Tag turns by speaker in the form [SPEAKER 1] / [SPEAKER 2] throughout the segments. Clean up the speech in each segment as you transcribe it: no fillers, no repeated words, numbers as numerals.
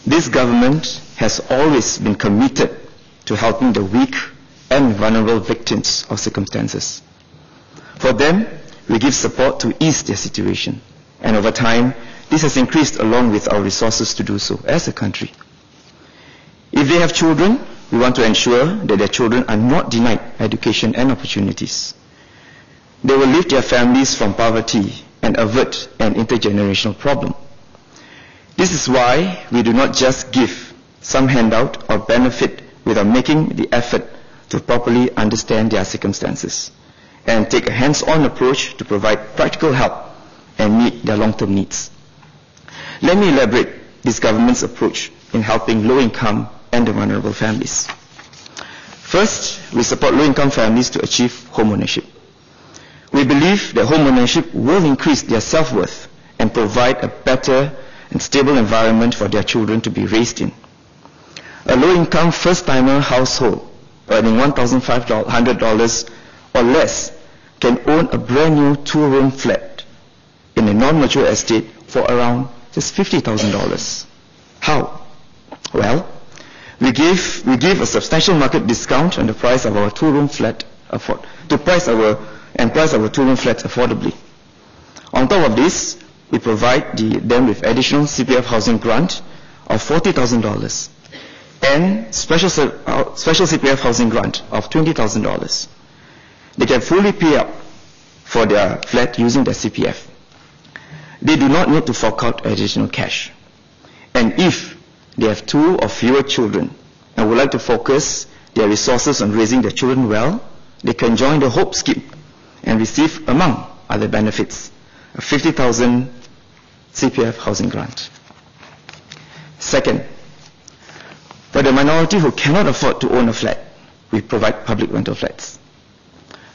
[SPEAKER 1] This government has always been committed to helping the weak and vulnerable victims of circumstances. For them, we give support to ease their situation, and over time, this has increased along with our resources to do so as a country. If they have children, we want to ensure that their children are not denied education and opportunities. They will lift their families from poverty and avert an intergenerational problem. This is why we do not just give some handout or benefit without making the effort to properly understand their circumstances and take a hands-on approach to provide practical help and meet their long-term needs. Let me elaborate this government's approach in helping low-income and the vulnerable families. First, we support low-income families to achieve home ownership. We believe that home ownership will increase their self-worth and provide a better and stable environment for their children to be raised in. A low-income first-timer household earning $1,500 or less can own a brand new two-room flat in a non-mature estate for around just $50,000. How? Well, we give a substantial market discount on the price of our two-room flat to price our two-room flats affordably. On top of this, we provide them with additional CPF housing grant of $40,000 and special CPF housing grant of $20,000. They can fully pay up for their flat using their CPF. They do not need to fork out additional cash. And if they have two or fewer children and would like to focus their resources on raising their children well, they can join the HOPE scheme and receive, among other benefits, a $50,000 CPF housing grant. Second, for the minority who cannot afford to own a flat, we provide public rental flats.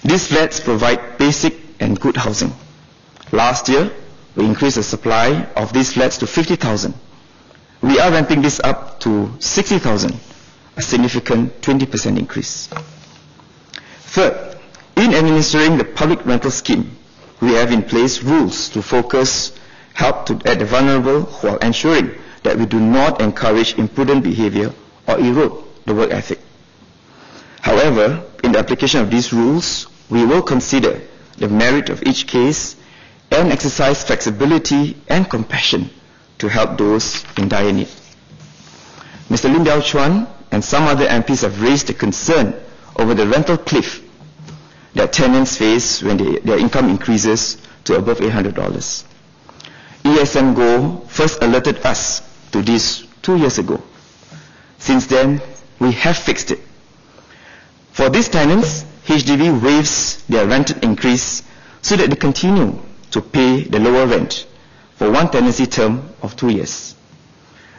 [SPEAKER 1] These flats provide basic and good housing. Last year, we increased the supply of these flats to 50,000. We are ramping this up to 60,000, a significant 20% increase. Third, in administering the public rental scheme, we have in place rules to focus help at the vulnerable while ensuring that we do not encourage imprudent behavior or erode the work ethic. However, in the application of these rules, we will consider the merit of each case and exercise flexibility and compassion to help those in dire need. Mr. Lim Biao Chuan and some other MPs have raised a concern over the rental cliff that tenants face when their income increases to above $800. ESM Go first alerted us to this 2 years ago. Since then, we have fixed it. For these tenants, HDB waives their rent increase so that they continue to pay the lower rent for one tenancy term of 2 years.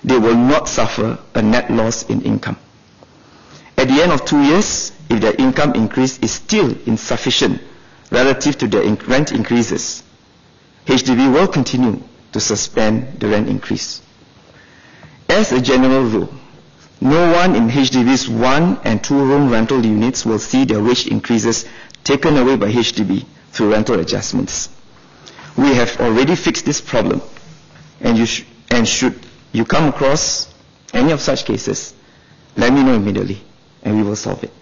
[SPEAKER 1] They will not suffer a net loss in income. At the end of 2 years, if their income increase is still insufficient relative to their rent increases, HDB will continue to suspend the rent increase. As a general rule, no one in HDB's 1- and 2-room rental units will see their wage increases taken away by HDB through rental adjustments. We have already fixed this problem, and should you come across any of such cases, let me know immediately, and we will solve it.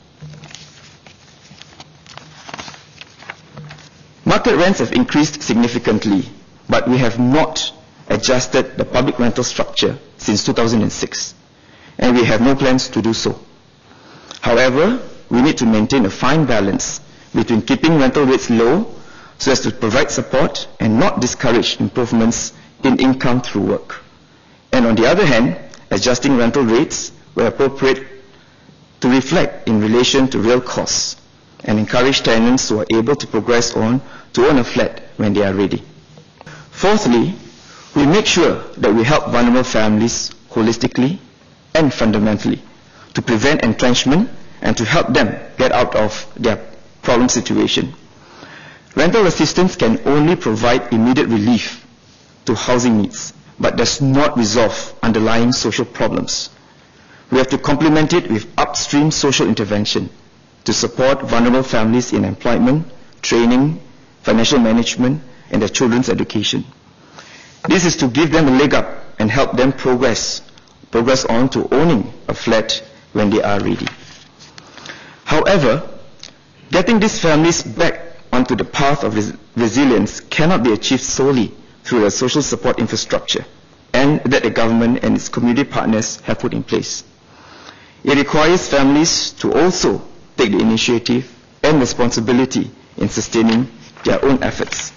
[SPEAKER 1] Market rents have increased significantly, but we have not adjusted the public rental structure since 2006, and we have no plans to do so. However, we need to maintain a fine balance between keeping rental rates low so as to provide support and not discourage improvements in income through work. And on the other hand, adjusting rental rates where appropriate to reflect in relation to real costs and encourage tenants who are able to progress on to own a flat when they are ready. Fourthly, we make sure that we help vulnerable families holistically and fundamentally to prevent entrenchment and to help them get out of their problem situation. Rental assistance can only provide immediate relief to housing needs, but does not resolve underlying social problems. We have to complement it with upstream social intervention to support vulnerable families in employment, training, financial management, and their children's education. This is to give them a leg up and help them progress progress on to owning a flat when they are ready. However, getting these families back onto the path of resilience cannot be achieved solely through the social support infrastructure and that the government and its community partners have put in place. It requires families to also take the initiative and responsibility in sustaining their own efforts.